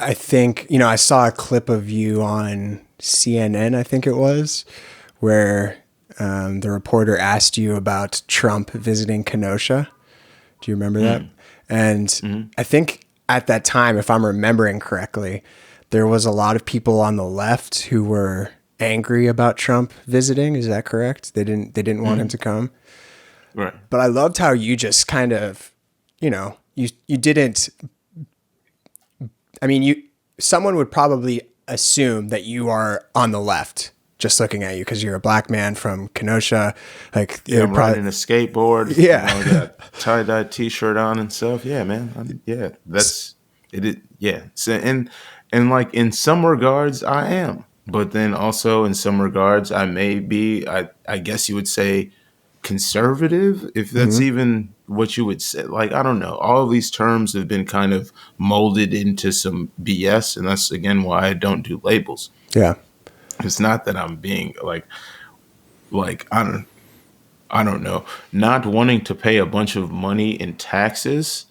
I think, I saw a clip of you on CNN, I think it was, where the reporter asked you about Trump visiting Kenosha. Do you remember that? And I think at that time, if I'm remembering correctly, there was a lot of people on the left who were angry about Trump visiting. Is that correct? They didn't want him to come. Right. But I loved how you just kind of, you didn't. I mean, someone would probably assume that you are on the left just looking at you because you're a black man from Kenosha. Like, Yeah, I'm riding a skateboard. Yeah. I got tie-dye T-shirt on and stuff. Yeah, man. That's it. Yeah. So, and like in some regards, I am, but then also in some regards, I may be. I guess you would say conservative, if that's even what you would say. Like, I don't know. All of these terms have been kind of molded into some BS, and that's again why I don't do labels. Yeah. It's not that I'm being like I don't know, not wanting to pay a bunch of money in taxes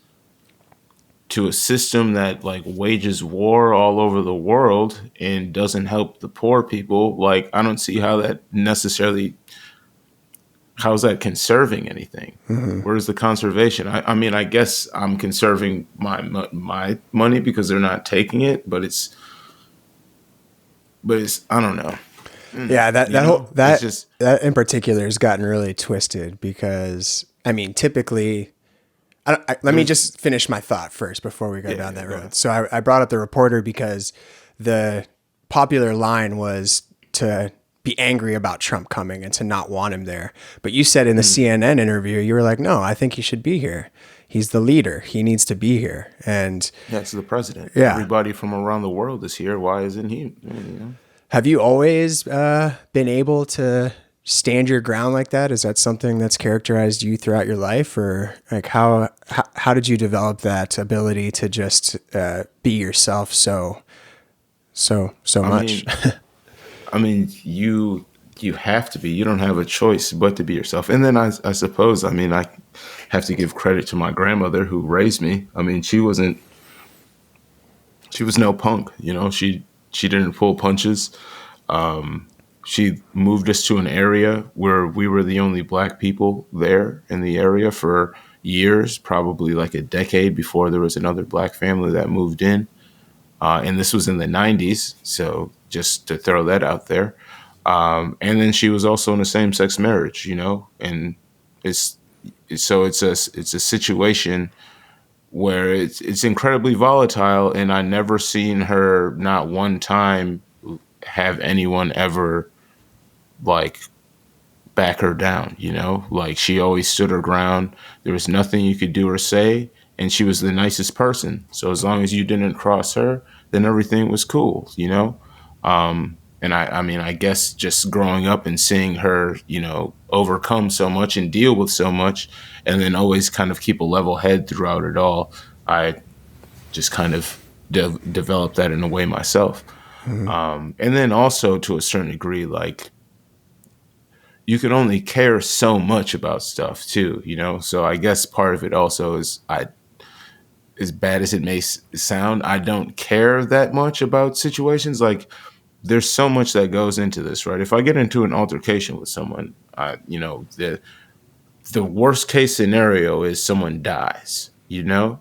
to a system that like wages war all over the world and doesn't help the poor people. Like, I don't see how that necessarily, how's that conserving anything? Where's the conservation? I mean, I guess I'm conserving my money because they're not taking it, but it's I don't know. Yeah, It's just that in particular has gotten really twisted because I mean, typically, let me just finish my thought first before we go down that go road. ahead. So I brought up the reporter because the popular line was to be angry about Trump coming and to not want him there. But you said in the CNN interview, you were like, no, I think he should be here. He's the leader. He needs to be here. And That's the president. Yeah. Everybody from around the world is here. Why isn't he? You know? have you always been able to stand your ground like that? Is that something that's characterized you throughout your life, or like how did you develop that ability to just be yourself so much? I mean, you have to be. You don't have a choice but to be yourself. And then I suppose, I mean, I have to give credit to my grandmother who raised me. I mean, she was no punk. You know, she didn't pull punches. She moved us to an area where we were the only black people there in the area for years, probably like a decade before there was another black family that moved in. And this was in the 90s. So just to throw that out there. And then she was also in a same-sex marriage, you know, and it's a situation where it's incredibly volatile, and I never seen her not one time have anyone ever like back her down, you know, like she always stood her ground. There was nothing you could do or say, and she was the nicest person. So as long as you didn't cross her, then everything was cool, you know. And I mean, I guess just growing up and seeing her, you know, overcome so much and deal with so much, and then always kind of keep a level head throughout it all, I just kind of developed that in a way myself. And then also to a certain degree, like you can only care so much about stuff too, you know? So I guess part of it also is as bad as it may sound, I don't care that much about situations. Like, there's so much that goes into this, right? If I get into an altercation with someone, you know, the worst case scenario is someone dies, you know,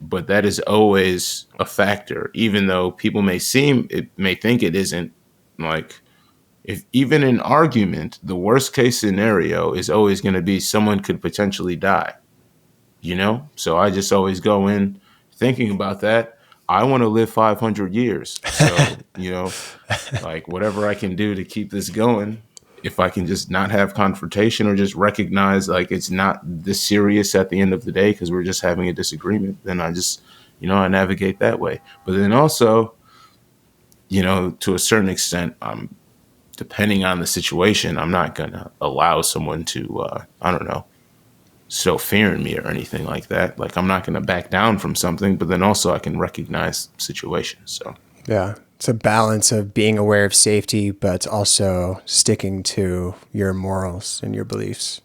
but that is always a factor, even though people may think it isn't. Like, if even in argument, the worst case scenario is always going to be someone could potentially die, you know? So I just always go in thinking about that. I want to live 500 years. So, you know, like whatever I can do to keep this going, if I can just not have confrontation or just recognize like it's not this serious at the end of the day because we're just having a disagreement, then I just, you know, I navigate that way. But then also, you know, to a certain extent, depending on the situation, I'm not going to allow someone to, I don't know, so fear in me or anything like that. Like, I'm not going to back down from something, but then also I can recognize situations. So Yeah, it's a balance of being aware of safety, but also sticking to your morals and your beliefs.